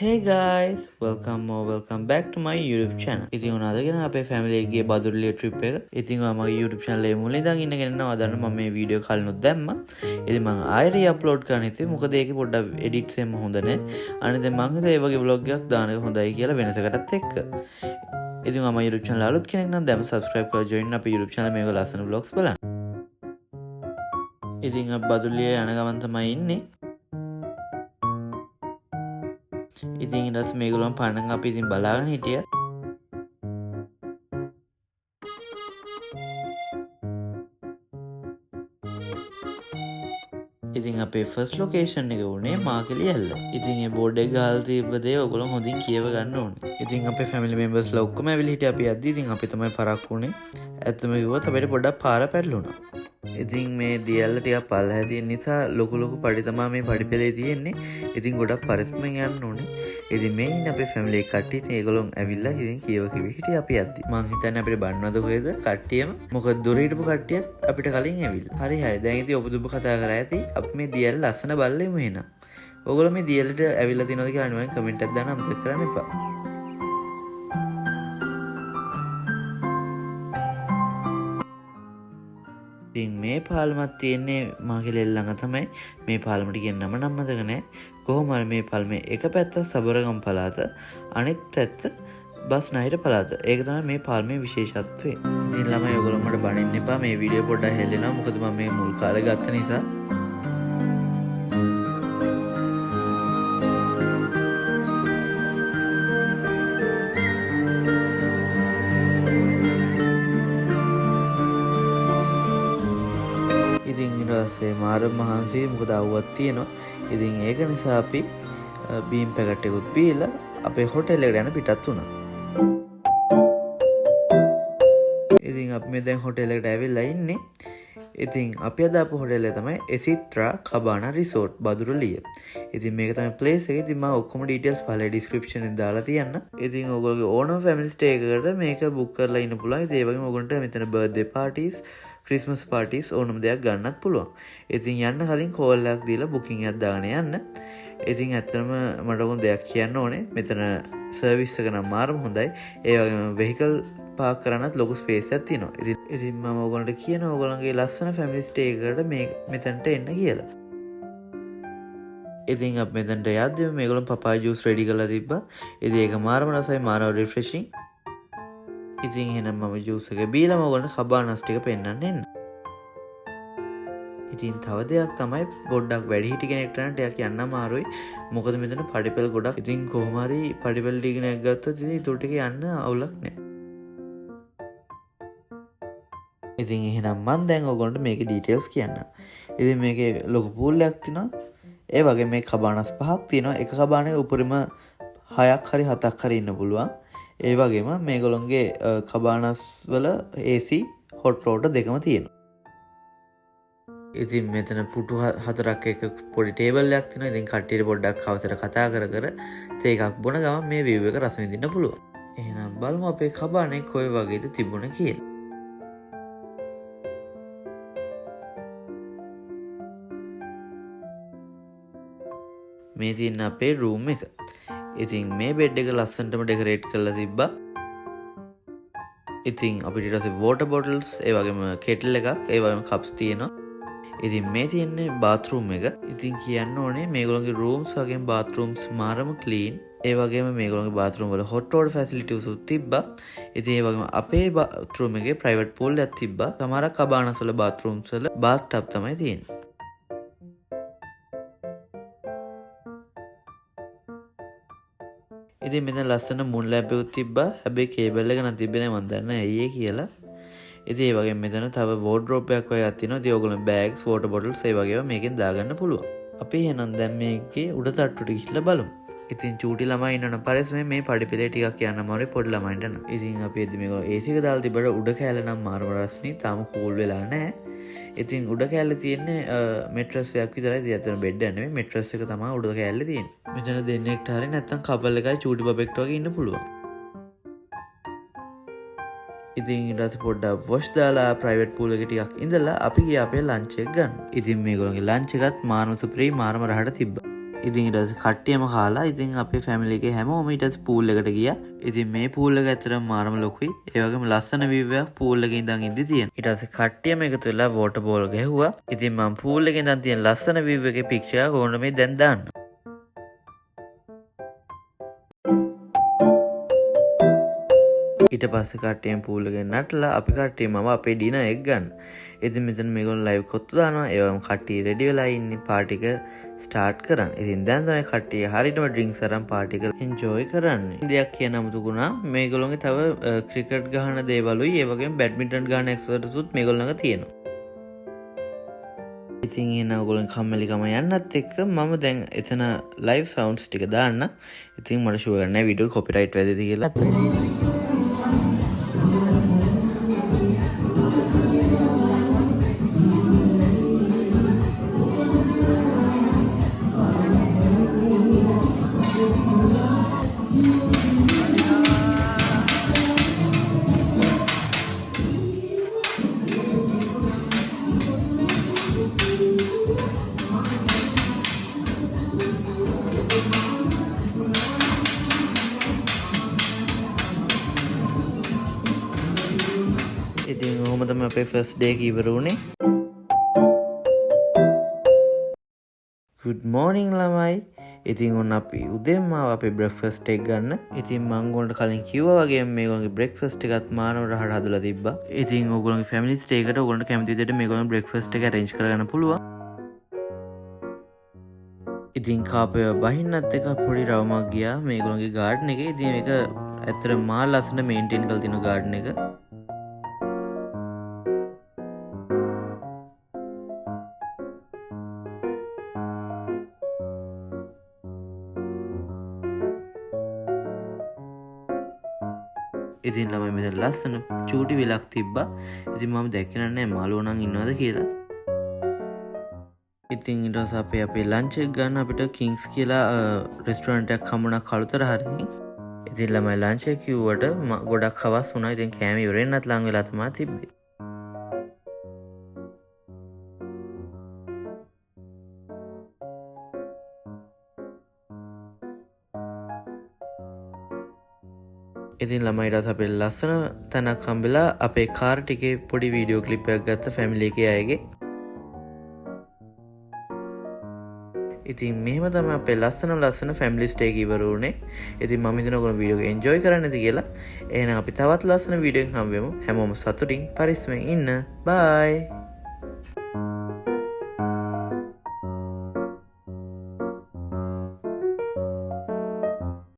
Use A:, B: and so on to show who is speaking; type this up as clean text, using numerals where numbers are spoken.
A: Hey guys, welcome back to my YouTube channel. ඉතින් උනාදගෙන අපේ family එකගේ බදුල්ලිය trip එක. ඉතින් මම YouTube channel එකේ මුලින් ඉඳන් ඉන්නගෙන යනවා. අදන්න මම මේ වීඩියෝ කලිනුත් දැම්මා. ඉතින් මම ආයෙ re-upload කරන්න ඉතින් මොකද ඒකේ පොඩ්ඩක් edits එන්න හොඳ නැහැ. අනිත් දැන් මම හිතුවා ඒ වගේ vlog එකක් දාන එක හොඳයි කියලා වෙනසකටත් එක්ක. ඉතින් මම YouTube channel අලුත් කෙනෙක් නම් දැන් subscribe කරලා join අපේ YouTube channel මේක ලස්සන vlogs බලන්න. ඉතින් බදුල්ලිය යන ගමන් තමයි ඉන්නේ. ඉතින් ඊට පස්සේ මේගොල්ලන් පණන් අපි ඉතින් බලාගෙන හිටියා. ඉතින් අපේ ෆස්ට් ලොකේෂන් එක උනේ මාකලි ඇල්ල. ඉතින් ඒ බෝඩ් එක ගහලා තිබ්බ දේ ඔයගොල්ලෝ හොඳින් කියව ගන්න ඕනේ. ඉතින් අපේ ෆැමිලි මෙම්බර්ස්ලා ඔක්කොම ඇවිල්ලා හිටියා අපි යද්දි. ඉතින් අපි තමයි පරක්කු උනේ. ඇත්තම කිව්වොත් අපිට පොඩ්ඩක් පාර පැටලුණා. ඉතින් මේ දියල්ල ටිකක් පල්ලෙහා තියෙන නිසා ලොකු පඩි තමයි මේ පඩි පෙළේ තියෙන්නේ. ඉතින් ගොඩක් පරිස්සමෙන් යන්න ඕනේ. ඉතින් මේ ඉන්නේ අපේ ෆැමිලි එක කට්ටිය. ඉතින් ඒගොල්ලෝ ඇවිල්ලා ඉතින් කියව හිටියා අපි යද්දි. මං හිතන්නේ අපිට බන්නවද කොහෙද කට්ටියම. මොකද දොර හිටපු කට්ටියත් අපිට කලින් ඇවිල්ලා. හරි හරි. දැන් ඉතින් ඔබ දුබ කතා කරා ඇති. අපි මේ දියල්ල ලස්සන බල්ලෙමු එහෙනම්. ඔයගොල්ලෝ මේ දියල්ලට ඇවිල්ලා තියෙනවද කියලා අනිවාර්යෙන් කමෙන්ට් එකක් දාන්න අමතක කරන්න එපා. ඉතින් මේ පාලමක් තියෙන්නේ මාකලේ ළඟ තමයි. මේ පාලමට කියන නම නම් මතක නැහැ. කොහොම හරි මේ පාලමේ එක පැත්තක් සබරගම් පළාත, අනිත් පැත්ත බස්නාහිර පළාත. ඒක තමයි මේ පාලමේ විශේෂත්වය. ඉතින් ළමයි ඔයගොල්ලෝ මට බනින්න එපා. මේ වීඩියෝ පොඩ්ඩක් හෙල්ලෙනවා. මොකද මම මේ මුල් කාලේ ගත්ත නිසා. මාර මහන්සි මොකද අවුවක් තියෙනවා. ඉතින් ඒක නිසා අපි බීම් පැකට් එකකුත් බීලා අපේ හොටෙල් එකට යන පිටත් වුණා. ඉතින් අපි මේ දැන් හොටෙල් එකට ඇවිල්ලා ඉන්නේ. ඉතින් අපි අද ආපු හොටෙල් එක තමයි එසිත්‍රා කබානා රිසෝට් බදුරලිය. ඉතින් මේක තමයි ප්ලේස් එක. ඉතින් මම ඔක්කොම ඩීටේල්ස් පහළ ඩිස්ක්‍රිප්ෂන් එකේ දාලා තියන්න. ඉතින් ඔයගොල්ලෝ ඕනම ෆැමිලි ස්ටේ එකකට මේක බුක් කරලා ඉන්න පුළුවන්. ඉතින් ඒ වගේම ඔයගොල්ලන්ට මෙතන බර්ත්ඩේ පාටිස්, ක්‍රිස්මස් පාටිස් ඕනම දෙයක් ගන්නත් පුළුවන්. ඉතින් යන්න කලින් කෝල් එකක් දීලා බුකින් එකක් දාගෙන යන්න. ඉතින් ඇත්තටම මට ඕන දෙයක් කියන්න ඕනේ. මෙතන සර්විස් එක නම් මාරම හොඳයි. ඒ වගේම වෙහිකල් පාක් කරන්නත් ලොකු ස්පේස් එකක් තියෙනවා. ඉතින් මම ඔයගොල්ලන්ට කියනවා ඔයගොල්ලන්ගේ ලස්සන ෆැමිලි ස්ටේ එකකට මෙතනට එන්න කියලා. ඉතින් අපි මෙතනට යද්දී මේගොල්ලන් පපාය ජූස් රෙඩි කරලා තිබ්බා. ඉතින් ඒක මාරම රසයි, මාරම රිෆ්‍රෙෂින්. ඉතින් එහෙනම් මම ජූස් එක බීලාම ඔයගොල්ලන්ට කබානස් ටික පෙන්නන්න එන්න. ඉතින් තව දෙයක් තමයි පොඩ්ඩක් වැඩිහිටි කෙනෙක්ට නම් ටිකක් යන්න අමාරුයි. මොකද මෙතන පඩිපෙළ ගොඩක්. ඉතින් කොහොම හරි පඩිපෙළ ටික නැග් ගත්තොත් ඉතින් ඊටු ටික යන්න අවුලක් නැහැ. ඉතින් එහෙනම් මම දැන් ඔයගොල්ලන්ට මේකේ ඩීටේල්ස් කියන්නම්. ඉතින් මේකේ ලොකු පූල් එකක් තියෙනවා. ඒ වගේ මේ කබානස් පහක් තියෙනවා. එක කබානක උඩරිම 6ක් හරි 7ක් හරි ඉන්න පුළුවන්. ඒ වගේම මේගොල්ලන්ගේ කබානස් වල AC හොට් වෝටර් දෙකම තියෙනවා. ඉතින් මෙතන පුටු 4ක් එක පොඩි ටේබල් එකක් තියෙනවා. ඉතින් කට්ටියට පොඩ්ඩක් අවසර කතා කර තේ එකක් බොන ගමන් මේ view එක රස විඳින්න පුළුවන්. එහෙනම් බලමු අපේ කබානේ කොයි වගේද තිබුණේ කියලා. මේ තියෙන අපේ රූම් එක. ඉතින් මේ බෙඩ් එක ලස්සනටම ඩෙකොරේට් කරලා තිබ්බා. ඉතින් අපිට ඊට පස්සේ වෝටර් බොටල්ස්, ඒ වගේම කෙටල් එකක්, ඒ වගේම කප්ස් තියෙනවා. ඉතින් මේ තියෙන්නේ බාත්රූම් එක. ඉතින් කියන්න ඕනේ මේගොල්ලන්ගේ රූම්ස් වගේම බාත්රූම්ස් මාරම ක්ලීන්. ඒ වගේම මේගොල්ලන්ගේ බාත්රූම් වල හොට් වෝටර් ෆැසිලිටිස් උත් තිබ්බා. ඉතින් ඒ වගේම අපේ බාත්රූම් එකේ ප්‍රයිවට් පූල් එකක් තිබ්බා. සමහර කබානස් වල බාත්රූම්ස් වල බාත් ටබ් තමයි තියෙන්නේ. ඉතින් මෙතන ලස්සන මුන් ලැම්ප් එකක් තිබ්බා. හැබැයි කේබල් එක නම් තිබ්බේ නැහැ. මම දන්නේ ඇයි ඒ කියලා. ඉතින් ඒ වගේම මෙතන තව වෝඩ්‍රොප් එකක් වගේ තියෙනවා. ඉතින් ඕගොල්ලෝ බෑග්ස්, වෝටර් බොටල්ස් ඒ වගේම මේකෙන් දාගන්න පුළුවන්. අපි එහෙනම් දැන් මේකේ උඩ තට්ටුවට ගිහිල්ලා බලමු. ඉතින් චූටි ළමයි ඉන්නවනම් පරිස්සමෙන් මේ පඩිපෙළේ ටිකක් යන්න අමාරුයි පොඩි ළමයින්ට නම්. ඉතින් අපි එද්දි මේක AC එක දාලා තිබ්බට උඩ කෑල්ල නම් මාරම රස්නේ. තාම කූල් වෙලා නැහැ. ඉතින් උඩ කෑල්ල තියෙන්නේ මෙට්‍රස් එකක් විතරයි. ඉතින් අතන බෙඩ් එක නෙමෙයි මෙට්‍රස් එක තමයි උඩ කෑල්ල තියෙන්නේ. මෙතන දෙන්නෙක්ට හරිය නැත්නම් කපල් එකයි චූටි බබෙක්ට වගේ ඉන්න පුළුවන්. ඉතින් ඊට පස්සේ පොඩ්ඩක් වොෂ් දාලා ප්‍රයිවට් පූල් එකේ ටිකක් ඉඳලා අපි ගියා අපේ ලන්ච් එක ගන්න. ඉතින් මේගොල්ලන්ගේ ලන්ච් එකත් මානව සුපිරි මාරම රහට තිබ්බා. ඉතින් ඊට පස්සේ කට්ටියම කාලා ඉතින් අපේ ෆැමිලි එකේ හැමෝම ඊට පස්සේ පූල් එකට ගියා. ඉතින් මේ පූල් එක ඇත්තටම මාරම ලොකුයි. ඒ වගේම ලස්සන view එකක් පූල් එකේ ඉඳන් ඉඳි තියෙන. ඊට පස්සේ කට්ටියම එකතු වෙලා වෝටර් බෝල් ගැහුවා. ඉතින් මම පූල් එකේ ඉඳන් තියෙන ලස්සන view එකේ picture එක ඕන මේ දැන් දාන්න. ඊට පස්සේ කට්ටියම පූල් එකෙන් නටලා අපි කට්ටියම අපේ ඩිනර් එක ගන්න. ඉතින් මෙතන මේගොල්ලෝ ලයිව් කොත්තු දානවා. ඒ වගේම කට්ටිය රෙඩි වෙලා ඉන්නේ පාටි එක ස්ටාර්ට් කරන්න. ඉතින් දැන් තමයි කට්ටිය හරියටම ඩ්‍රින්ක්ස් අරන් පාටි එක එන්ජොයි කරන්නේ. දෙයක් කියන අමුතුකුණා මේගොල්ලෝගේ තව ක්‍රිකට් ගහන දේවලුයි ඒ වගේම බැඩ්මින්ටන් ගහන එක්සර්සයිසුත් මේගොල්ලෝ ළඟ තියෙනවා. ඉතින් එන ඔයගොල්ලන් කම්මැලිකම යන්නත් එක්ක මම දැන් එතන ලයිව් සවුන්ඩ්ස් ටික දාන්න. ඉතින් මට ෂුවර් නැහැ වීඩියෝ කොපිරයිට් වැදෙද කියලා. ඉතින් ඔහොම තමයි අපේ ෆස්ට් ඩේ එක ඉවර වුණේ. good morning ළමයි. ඉතින් ඔන්න අපි උදේම අපේ බ්‍රෙක්ෆාස්ට් එක ගන්න. ඉතින් මම ඔයගොල්ලන්ට කලින් කිව්වා වගේ මේගොල්ලන්ගේ බ්‍රෙක්ෆාස්ට් එකත් මානව රහට හදලා තිබ්බා. ඉතින් ඔයගොල්ලන්ගේ ෆැමිලි ස්ටේ එකට ඔයගොල්ලන්ට කැමති විදිහට මේගොල්ලන්ගේ බ්‍රෙක්ෆාස්ට් එක arrange කරගන්න පුළුවන්. ඉතින් කාපේ බහින්නත් එක පොඩි රවුමක් ගියා මේගොල්ලන්ගේ ගාඩන් එකේ. ඉතින් මේක ඇත්තටම මා ලස්සන මේන්ටේන් කරලා තියෙන ගාඩන් එක. ඉතින් ළමයි මෙතන ලස්සන චූටි විලක් තිබ්බා. ඉතින් මම දැක්කේ නැහැ මාළුවෝ නම් ඉන්නවද කියලා. ඉතින් ඊට පස්සේ අපේ ලන්ච් එක ගන්න අපිට කිංස් කියලා රෙස්ටුරන්ට් එකක් හම්බුණා කළුතර හරියෙන්. ඉතින් ළමයි ලන්ච් එක කිව්වට ගොඩක් හවස් වුණා. ඉතින් කෑම ඉවරෙන්නත් ලඟ වෙලා තමයි තිබ්බේ. ඉතින් ළමයිට අපේ ලස්සන තැනක් හම්බෙලා අපේ කාර් ටිකේ පොඩි වීඩියෝ ක්ලිප් එකක් ගත්ත ෆැමිලි එකේ අයගේ. ඉතින් මෙහෙම තමයි අපේ ලස්සන ෆැමිලි ස්ටේ එක ඉවර වුණේ. ඉතින් මම හිතනවා ඔයගොල්ලෝ වීඩියෝ එක එන්ජොයි කරන්නද කියලා. එහෙනම් අපි තවත් ලස්සන වීඩියෝ එකක් හම්බෙමු. හැමෝම සතුටින් පරිස්සමෙන් ඉන්න. බයි.